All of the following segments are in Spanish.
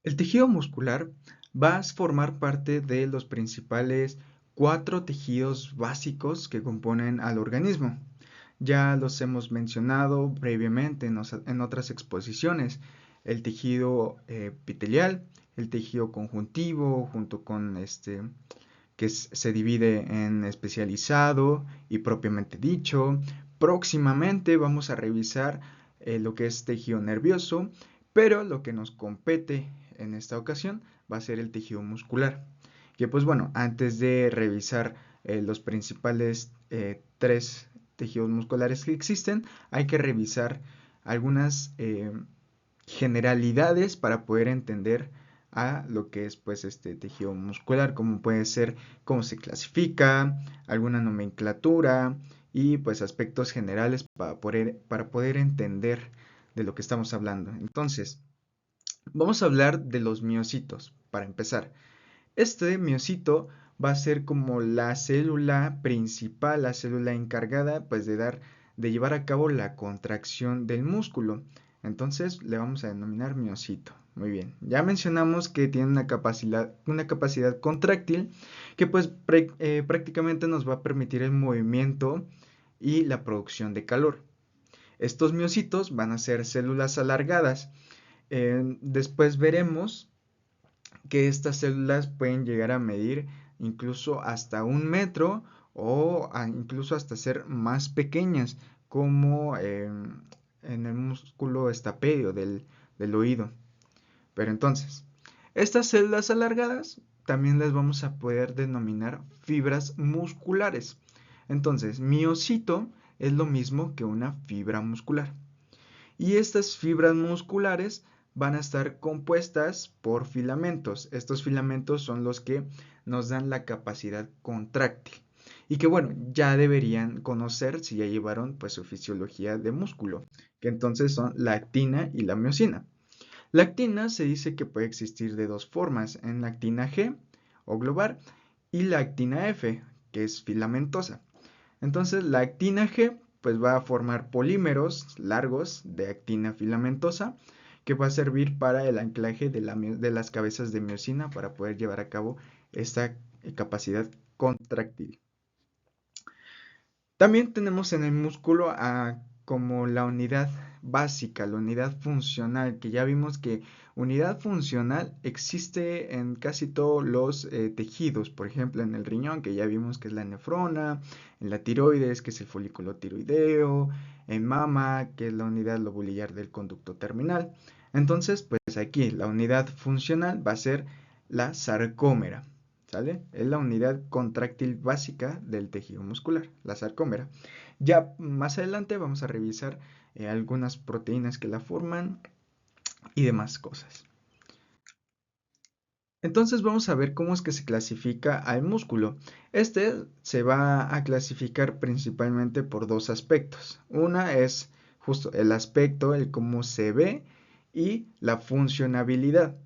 El tejido muscular va a formar parte de los principales cuatro tejidos básicos que componen al organismo. Ya los hemos mencionado previamente en otras exposiciones. El tejido epitelial, el tejido conjuntivo, junto con se divide en especializado y propiamente dicho. Próximamente vamos a revisar lo que es tejido nervioso, pero lo que nos compete en esta ocasión va a ser el tejido muscular. Que pues bueno, antes de revisar los principales tres tejidos musculares que existen, hay que revisar algunas generalidades para poder entender a lo que es pues este tejido muscular, como puede ser cómo se clasifica, alguna nomenclatura y pues aspectos generales para poder entender de lo que estamos hablando. Entonces, vamos a hablar de los miocitos para empezar. Este miocito va a ser como la célula principal, la célula encargada pues de llevar a cabo la contracción del músculo. Entonces le vamos a denominar miocito. Muy bien. Ya mencionamos que tiene una capacidad contráctil que pues prácticamente nos va a permitir el movimiento y la producción de calor. Estos miocitos van a ser células alargadas. Después veremos que estas células pueden llegar a medir incluso hasta 1 metro o incluso hasta ser más pequeñas, como en el músculo estapedio del oído. Pero entonces, estas células alargadas también las vamos a poder denominar fibras musculares. Entonces, miocito es lo mismo que una fibra muscular. Y estas fibras musculares van a estar compuestas por filamentos. Estos filamentos son los que nos dan la capacidad contráctil. Y que bueno, ya deberían conocer si ya llevaron pues su fisiología de músculo, que entonces son la actina y la miocina. La actina se dice que puede existir de dos formas, en la actina G o global y la actina F, que es filamentosa. Entonces la actina G pues va a formar polímeros largos de actina filamentosa que va a servir para el anclaje de las cabezas de miocina para poder llevar a cabo esta capacidad contráctil. También tenemos en el músculo como la unidad básica, la unidad funcional, que ya vimos que unidad funcional existe en casi todos los tejidos, por ejemplo en el riñón, que ya vimos que es la nefrona, en la tiroides, que es el folículo tiroideo, en mama, que es la unidad lobulillar del conducto terminal. Entonces, pues aquí la unidad funcional va a ser la sarcómera. ¿Sale? Es la unidad contráctil básica del tejido muscular, la sarcómera. Ya más adelante vamos a revisar algunas proteínas que la forman y demás cosas. Entonces vamos a ver cómo es que se clasifica al músculo. Este se va a clasificar principalmente por dos aspectos. Una es justo el aspecto, el cómo se ve y la funcionabilidad.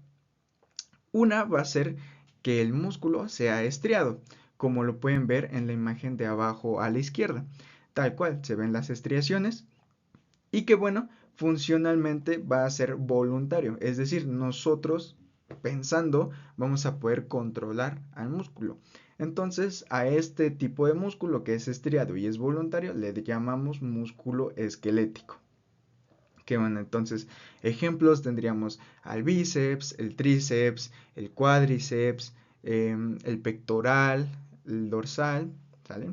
Una va a ser que el músculo sea estriado, como lo pueden ver en la imagen de abajo a la izquierda. Tal cual, se ven las estriaciones y que bueno, funcionalmente va a ser voluntario. Es decir, nosotros pensando vamos a poder controlar al músculo. Entonces, a este tipo de músculo que es estriado y es voluntario, le llamamos músculo esquelético. Que bueno, entonces ejemplos tendríamos al bíceps, el tríceps, el cuádriceps, el pectoral, el dorsal, ¿sale?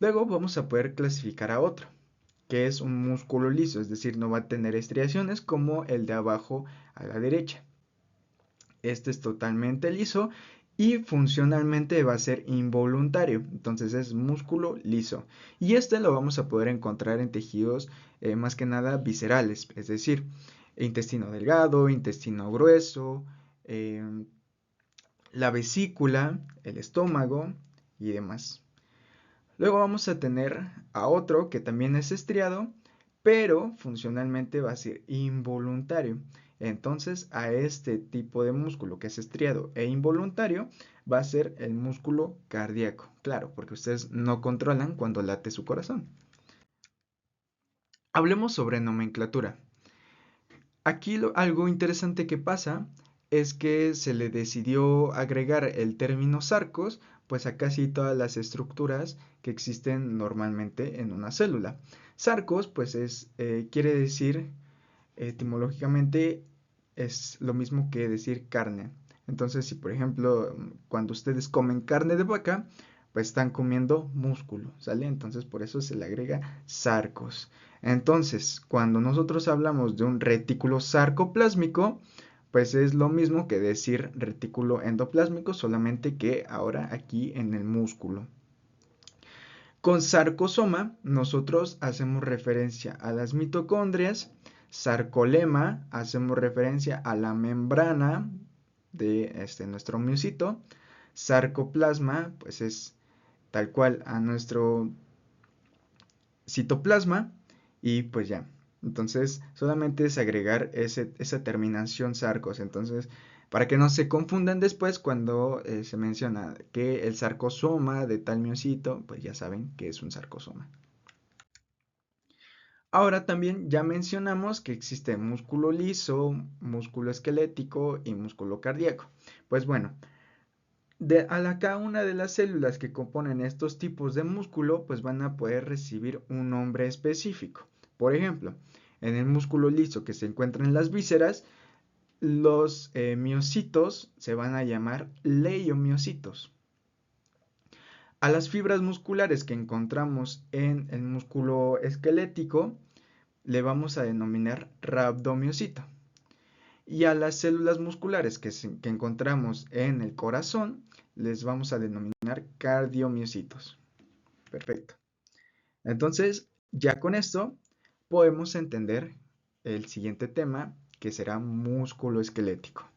Luego vamos a poder clasificar a otro, que es un músculo liso, es decir, no va a tener estriaciones como el de abajo a la derecha. Este es totalmente liso y funcionalmente va a ser involuntario, entonces es músculo liso. Y este lo vamos a poder encontrar en tejidos más que nada viscerales, es decir, intestino delgado, intestino grueso, la vesícula, el estómago y demás. Luego vamos a tener a otro que también es estriado, pero funcionalmente va a ser involuntario. Entonces, a este tipo de músculo que es estriado e involuntario va a ser el músculo cardíaco. Claro, porque ustedes no controlan cuando late su corazón. Hablemos sobre nomenclatura. Aquí algo interesante que pasa es que se le decidió agregar el término sarcos pues a casi todas las estructuras que existen normalmente en una célula. Sarcos pues quiere decir etimológicamente es lo mismo que decir carne. Entonces, si por ejemplo, cuando ustedes comen carne de vaca, pues están comiendo músculo, ¿sale? Entonces, por eso se le agrega sarcos. Entonces, cuando nosotros hablamos de un retículo sarcoplásmico, pues es lo mismo que decir retículo endoplásmico, solamente que ahora aquí en el músculo. Con sarcosoma, nosotros hacemos referencia a las mitocondrias. Sarcolema, hacemos referencia a la membrana de nuestro miocito. Sarcoplasma, pues es tal cual a nuestro citoplasma. Y pues ya. Entonces, solamente es agregar esa terminación sarcos. Entonces, para que no se confundan después cuando se menciona que el sarcosoma de tal miocito, pues ya saben que es un sarcosoma. Ahora también ya mencionamos que existe músculo liso, músculo esquelético y músculo cardíaco. Pues bueno, cada una de las células que componen estos tipos de músculo, pues van a poder recibir un nombre específico. Por ejemplo, en el músculo liso que se encuentra en las vísceras, los miocitos se van a llamar leiomiocitos. A las fibras musculares que encontramos en el músculo esquelético, le vamos a denominar rhabdomiocito. Y a las células musculares que encontramos en el corazón, les vamos a denominar cardiomiocitos. Perfecto. Entonces, ya con esto podemos entender el siguiente tema, que será músculo esquelético.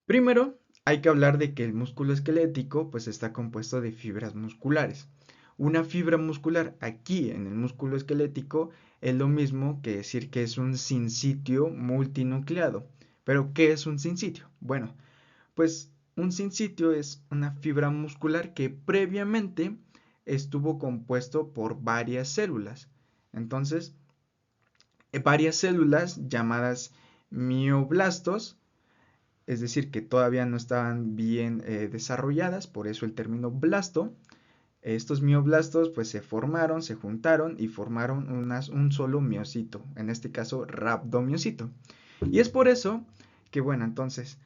Primero, hay que hablar de que el músculo esquelético pues está compuesto de fibras musculares. Una fibra muscular aquí en el músculo esquelético es lo mismo que decir que es un sinsitio multinucleado. ¿Pero qué es un sinsitio? Bueno, pues un sinsitio es una fibra muscular que previamente estuvo compuesto por varias células. Entonces, varias células llamadas mioblastos, es decir, que todavía no estaban bien desarrolladas, por eso el término blasto. Estos mioblastos pues se formaron, se juntaron y formaron un solo miocito, en este caso rhabdomiocito. Y es por eso que, bueno, entonces,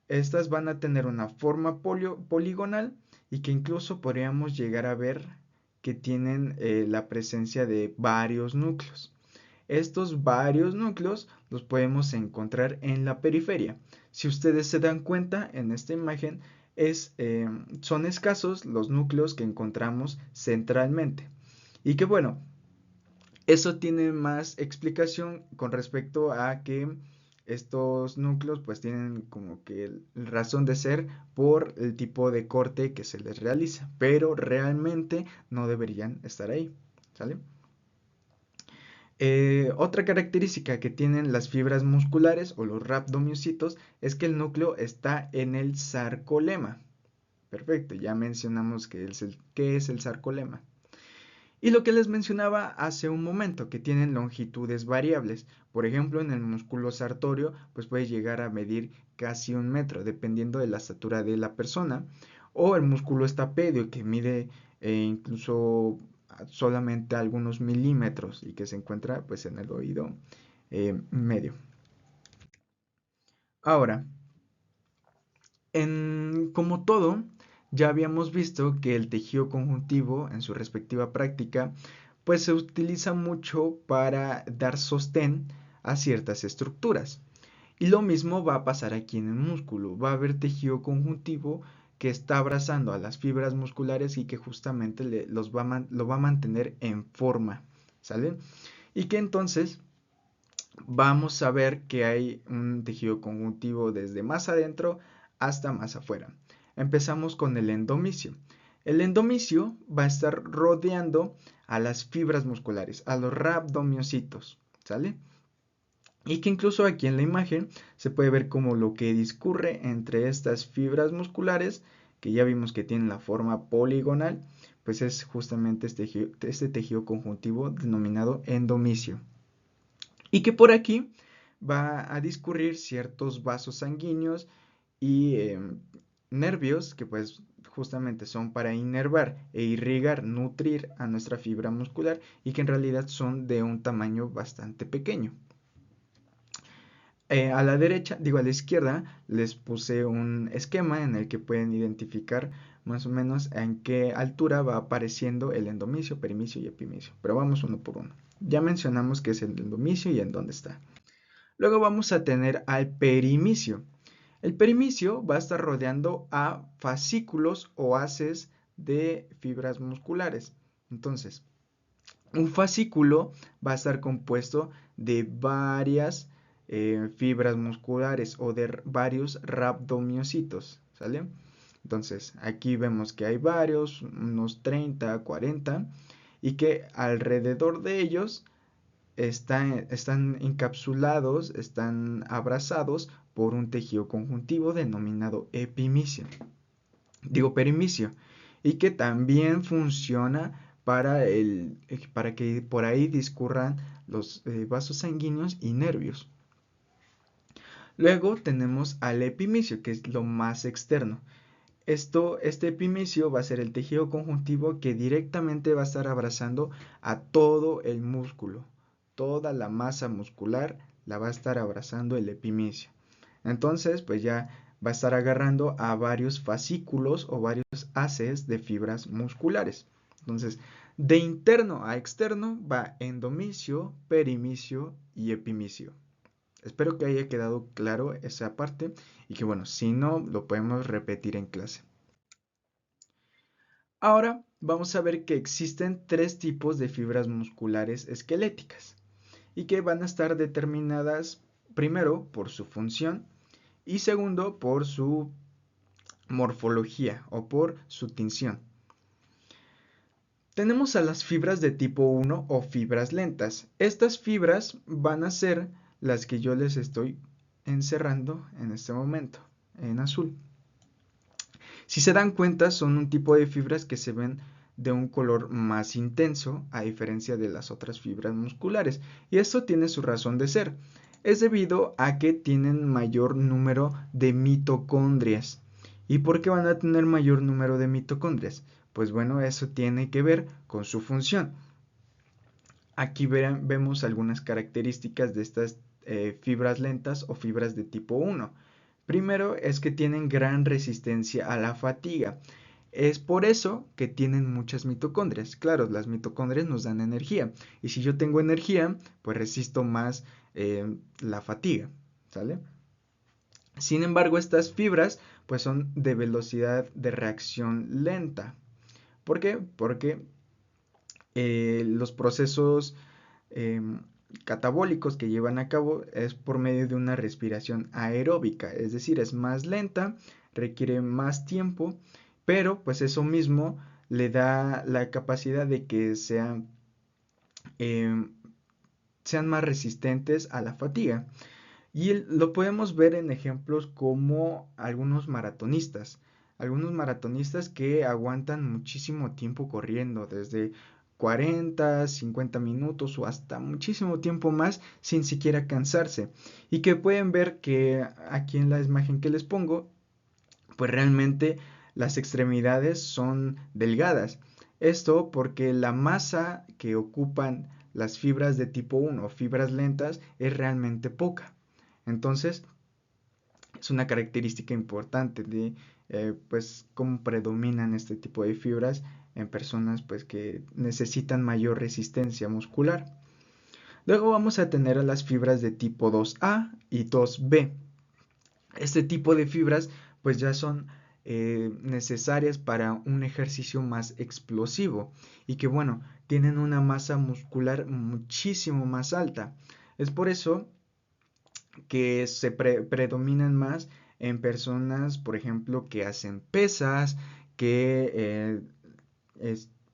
estas van a tener una forma poligonal y que incluso podríamos llegar a ver que tienen la presencia de varios núcleos. Estos varios núcleos los podemos encontrar en la periferia. Si ustedes se dan cuenta en esta imagen, son escasos los núcleos que encontramos centralmente. Y que bueno, eso tiene más explicación con respecto a que estos núcleos pues tienen como que razón de ser por el tipo de corte que se les realiza, pero realmente no deberían estar ahí, ¿sale? Otra característica que tienen las fibras musculares o los rhabdomiocitos es que el núcleo está en el sarcolema. Perfecto, ya mencionamos qué es el sarcolema. Y lo que les mencionaba hace un momento, que tienen longitudes variables. Por ejemplo, en el músculo sartorio, pues puede llegar a medir casi 1 metro, dependiendo de la estatura de la persona. O el músculo estapedio, que mide incluso solamente algunos milímetros y que se encuentra pues en el oído medio. Ahora, como todo, ya habíamos visto que el tejido conjuntivo en su respectiva práctica pues se utiliza mucho para dar sostén a ciertas estructuras. Y lo mismo va a pasar aquí en el músculo. Va a haber tejido conjuntivo que está abrazando a las fibras musculares y que justamente lo va a mantener en forma, ¿sale? Y que entonces vamos a ver que hay un tejido conjuntivo desde más adentro hasta más afuera. Empezamos con el endomicio. El endomicio va a estar rodeando a las fibras musculares, a los rhabdomiocitos, ¿sale? Y que incluso aquí en la imagen se puede ver como lo que discurre entre estas fibras musculares, que ya vimos que tienen la forma poligonal, pues es justamente este tejido conjuntivo denominado endomicio. y que por aquí va a discurrir ciertos vasos sanguíneos y nervios que pues justamente son para inervar e irrigar, nutrir a nuestra fibra muscular y que en realidad son de un tamaño bastante pequeño. A la derecha, digo a la izquierda, les puse un esquema en el que pueden identificar más o menos en qué altura va apareciendo el endomicio, perimicio y epimicio. Pero vamos uno por uno. Ya mencionamos qué es el endomicio y en dónde está. Luego vamos a tener al perimicio. El perimicio va a estar rodeando a fascículos o haces de fibras musculares. Entonces, un fascículo va a estar compuesto de varias fibras musculares o de varios rhabdomiocitos, ¿sale? Entonces, aquí vemos que hay varios, unos 30, 40, y que alrededor de ellos están encapsulados, están abrazados por un tejido conjuntivo denominado epimicio, digo perimicio, y que también funciona para que por ahí discurran los vasos sanguíneos y nervios. Luego tenemos al epimicio, que es lo más externo. Este epimicio va a ser el tejido conjuntivo que directamente va a estar abrazando a todo el músculo. Toda la masa muscular la va a estar abrazando el epimicio. Entonces, pues ya va a estar agarrando a varios fascículos o varios haces de fibras musculares. Entonces, de interno a externo va endomicio, perimicio y epimicio. Espero que haya quedado claro esa parte y que bueno, si no, lo podemos repetir en clase. Ahora vamos a ver que existen tres tipos de fibras musculares esqueléticas y que van a estar determinadas primero por su función y segundo por su morfología o por su tinción. Tenemos a las fibras de tipo 1 o fibras lentas. Estas fibras van a ser las que yo les estoy encerrando en este momento en azul. Si se dan cuenta, son un tipo de fibras que se ven de un color más intenso a diferencia de las otras fibras musculares. Y esto tiene su razón de ser. Es debido a que tienen mayor número de mitocondrias. ¿Y por qué van a tener mayor número de mitocondrias? Pues bueno, eso tiene que ver con su función. Aquí vemos algunas características de estas fibras lentas o fibras de tipo 1. Primero es que tienen gran resistencia a la fatiga. Es por eso que tienen muchas mitocondrias. Claro, las mitocondrias nos dan energía. Y si yo tengo energía, pues resisto más la fatiga. ¿Sale? Sin embargo, estas fibras pues son de velocidad de reacción lenta. ¿Por qué? Porque los procesos eh, catabólicos que llevan a cabo es por medio de una respiración aeróbica, es decir, es más lenta, requiere más tiempo, pero pues eso mismo le da la capacidad de que eh, sean más resistentes a la fatiga. Y lo podemos ver en ejemplos como algunos maratonistas que aguantan muchísimo tiempo corriendo, desde 40, 50 minutos o hasta muchísimo tiempo más sin siquiera cansarse. Y que pueden ver que aquí en la imagen que les pongo, pues realmente las extremidades son delgadas. Esto porque la masa que ocupan las fibras de tipo 1 o fibras lentas es realmente poca. Entonces, es una característica importante de pues cómo predominan este tipo de fibras en personas pues que necesitan mayor resistencia muscular. Luego vamos a tener a las fibras de tipo 2A y 2B. Este tipo de fibras pues ya son necesarias para un ejercicio más explosivo y que bueno, tienen una masa muscular muchísimo más alta. Es por eso que se predominan más en personas, por ejemplo, que hacen pesas, que,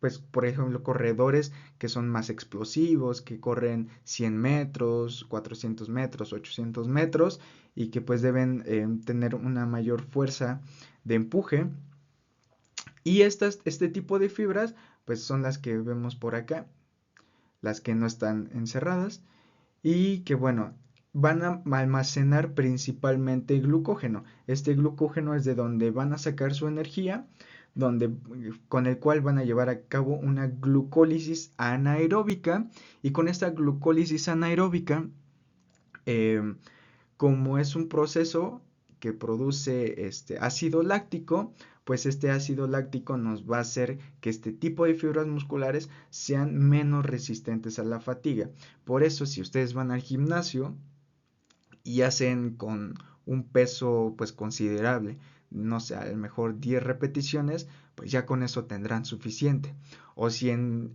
pues, por ejemplo, corredores que son más explosivos, que corren 100 metros, 400 metros, 800 metros y que pues deben tener una mayor fuerza de empuje. Y este tipo de fibras, pues son las que vemos por acá, las que no están encerradas y que bueno, van a almacenar principalmente glucógeno. Este glucógeno es de donde van a sacar su energía, donde, con el cual van a llevar a cabo una glucólisis anaeróbica, y con esta glucólisis anaeróbica, eh, como es un proceso que produce este ácido láctico, pues este ácido láctico nos va a hacer que este tipo de fibras musculares sean menos resistentes a la fatiga. Por eso, si ustedes van al gimnasio y hacen con un peso pues considerable, no sé, a lo mejor 10 repeticiones, pues ya con eso tendrán suficiente. O si en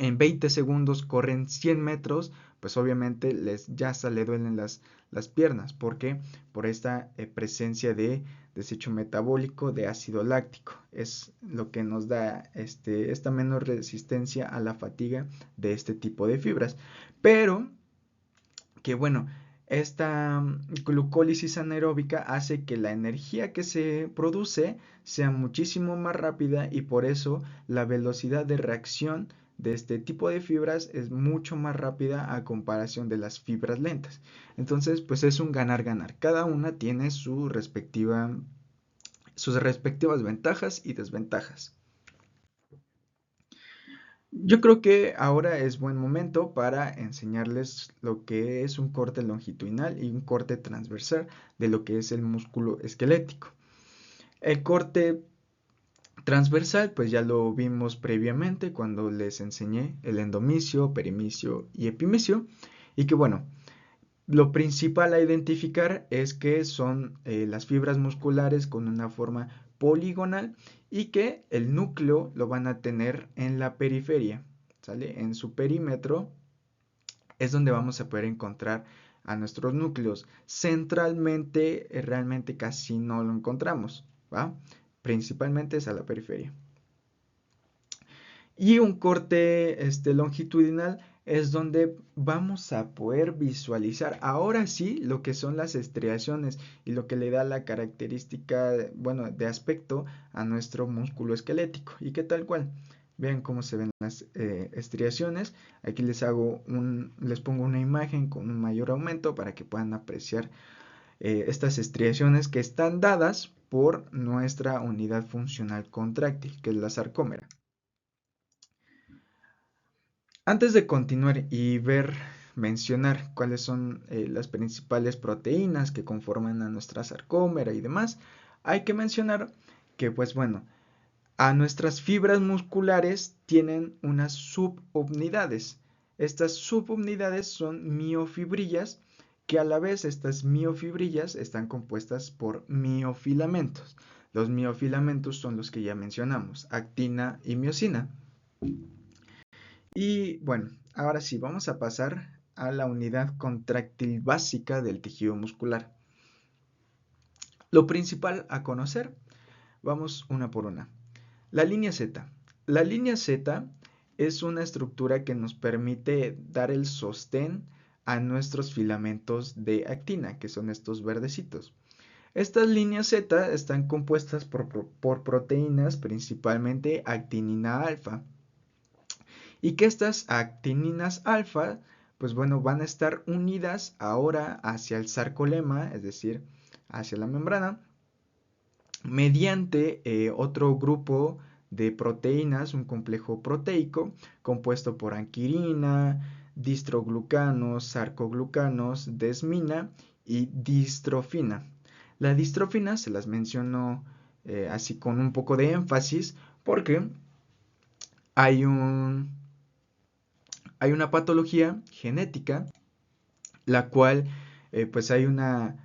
20 segundos corren 100 metros, pues obviamente ya hasta le duelen las piernas. ¿Por qué? Por esta presencia de desecho metabólico de ácido láctico. Es lo que nos da esta menor resistencia a la fatiga de este tipo de fibras. Pero que bueno, esta glucólisis anaeróbica hace que la energía que se produce sea muchísimo más rápida, y por eso la velocidad de reacción de este tipo de fibras es mucho más rápida a comparación de las fibras lentas. Entonces, pues es un ganar-ganar. Cada una tiene sus respectivas ventajas y desventajas. Yo creo que ahora es buen momento para enseñarles lo que es un corte longitudinal y un corte transversal de lo que es el músculo esquelético. El corte transversal, pues ya lo vimos previamente cuando les enseñé el endomisio, perimisio y epimisio, y que bueno, lo principal a identificar es que son las fibras musculares con una forma poligonal, y que el núcleo lo van a tener en la periferia, ¿sale? En su perímetro es donde vamos a poder encontrar a nuestros núcleos. Centralmente, realmente casi no lo encontramos, ¿va? Principalmente es a la periferia. Y un corte longitudinal es donde vamos a poder visualizar ahora sí lo que son las estriaciones y lo que le da la característica, bueno, de aspecto a nuestro músculo esquelético. Y que tal cual, vean cómo se ven las estriaciones. Aquí les pongo una imagen con un mayor aumento para que puedan apreciar estas estriaciones que están dadas por nuestra unidad funcional contráctil, que es la sarcómera. Antes de continuar y mencionar cuáles son las principales proteínas que conforman a nuestra sarcómera y demás, hay que mencionar que, pues bueno, a nuestras fibras musculares tienen unas subunidades. Estas subunidades son miofibrillas, que a la vez estas miofibrillas están compuestas por miofilamentos. Los miofilamentos son los que ya mencionamos, actina y miosina. Y bueno, ahora sí, vamos a pasar a la unidad contráctil básica del tejido muscular. Lo principal a conocer, vamos una por una. La línea Z. La línea Z es una estructura que nos permite dar el sostén a nuestros filamentos de actina, que son estos verdecitos. Estas líneas Z están compuestas por proteínas, principalmente actinina alfa, y que estas actininas alfa, pues bueno, van a estar unidas ahora hacia el sarcolema, es decir, hacia la membrana, mediante otro grupo de proteínas, un complejo proteico compuesto por anquirina, distroglucanos, sarcoglucanos, desmina y distrofina. La distrofina se las menciono así con un poco de énfasis porque hay hay una patología genética, la cual pues hay una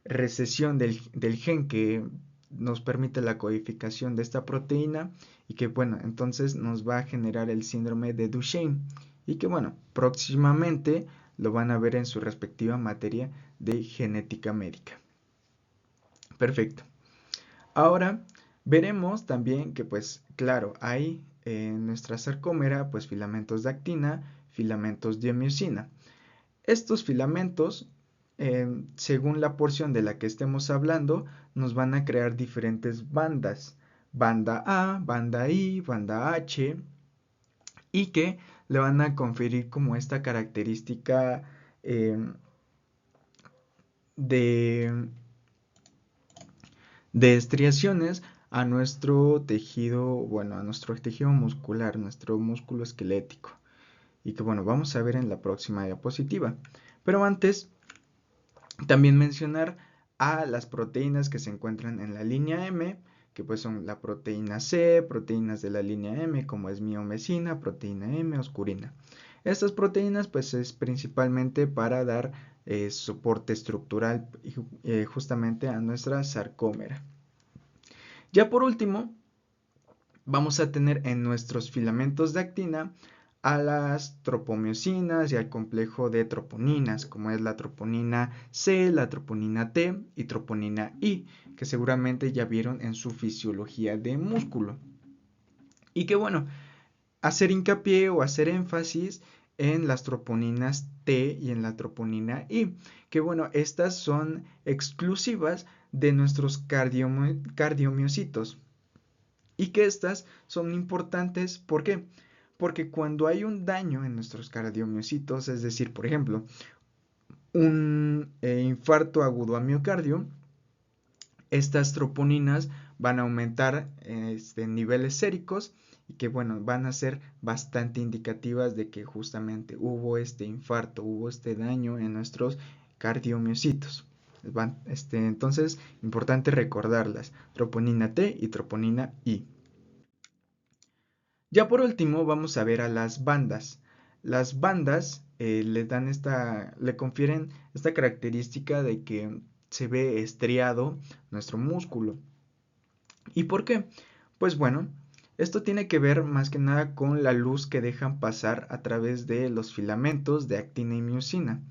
recesión del gen que nos permite la codificación de esta proteína, y que bueno, entonces nos va a generar el síndrome de Duchenne, y que bueno, próximamente lo van a ver en su respectiva materia de genética médica. Perfecto. Ahora veremos también que pues claro, hay en nuestra sarcómera pues filamentos de actina, filamentos de miosina. Estos filamentos, según la porción de la que estemos hablando, nos van a crear diferentes bandas. Banda A, banda I, banda H, y que le van a conferir como esta característica de, de estriaciones a nuestro tejido, bueno, a nuestro tejido muscular, nuestro músculo esquelético. Y que bueno, vamos a ver en la próxima diapositiva. Pero antes, también mencionar a las proteínas que se encuentran en la línea M, que pues son la proteína C, proteínas de la línea M, como es miomesina, proteína M, oscurina. Estas proteínas pues es principalmente para dar soporte estructural justamente a nuestra sarcómera. Ya por último, vamos a tener en nuestros filamentos de actina a las tropomiosinas y al complejo de troponinas, como es la troponina C, la troponina T y troponina I, que seguramente ya vieron en su fisiología de músculo. Y que bueno, hacer hincapié o hacer énfasis en las troponinas T y en la troponina I, que bueno, estas son exclusivas de nuestros cardiomiocitos y que estas son importantes, ¿por qué? Porque cuando hay un daño en nuestros cardiomiocitos, es decir, por ejemplo, un infarto agudo a miocardio, estas troponinas van a aumentar niveles séricos y que bueno, van a ser bastante indicativas de que justamente hubo este infarto, hubo este daño en nuestros cardiomiocitos. Entonces, importante recordarlas, troponina T y troponina I. Ya por último, vamos a ver a las bandas. Las bandas le confieren esta característica de que se ve estriado nuestro músculo. ¿Y por qué? Pues bueno, esto tiene que ver más que nada con la luz que dejan pasar a través de los filamentos de actina y miosina.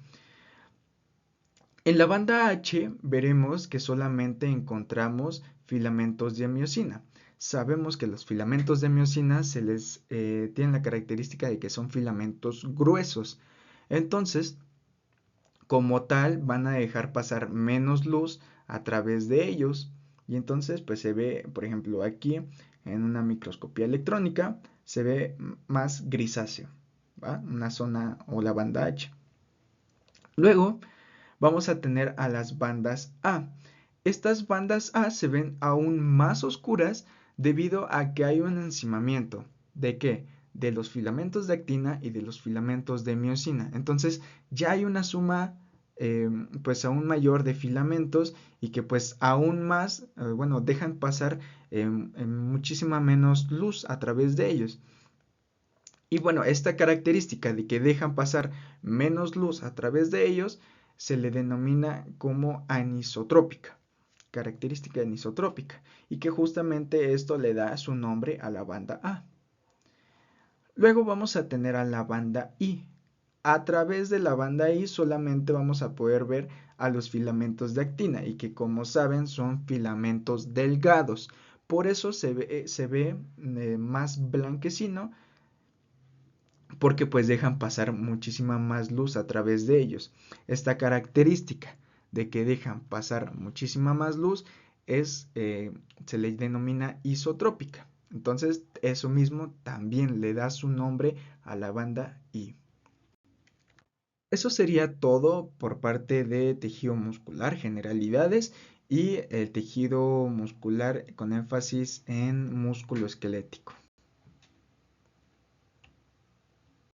En la banda H veremos que solamente encontramos filamentos de miosina. Sabemos que los filamentos de miosina tienen la característica de que son filamentos gruesos. Entonces, como tal, van a dejar pasar menos luz a través de ellos. Y entonces, pues se ve, por ejemplo, aquí en una microscopía electrónica, se ve más grisáceo, ¿va? Una zona o la banda H. Luego, vamos a tener a las bandas A. Estas bandas A se ven aún más oscuras debido a que hay un encimamiento. ¿De qué? De los filamentos de actina y de los filamentos de miosina. Entonces ya hay una suma pues aún mayor de filamentos y que pues aún más, bueno, dejan pasar muchísima menos luz a través de ellos. Y bueno, esta característica de que dejan pasar menos luz a través de ellos se le denomina como anisotrópica, característica anisotrópica, y que justamente esto le da su nombre a la banda A. Luego vamos a tener a la banda I. A través de la banda I solamente vamos a poder ver a los filamentos de actina y que como saben son filamentos delgados. Por eso se ve más blanquecino porque pues dejan pasar muchísima más luz a través de ellos. Esta característica de que dejan pasar muchísima más luz se le denomina isotrópica. Entonces eso mismo también le da su nombre a la banda I. Eso sería todo por parte de tejido muscular, generalidades y el tejido muscular con énfasis en músculo esquelético.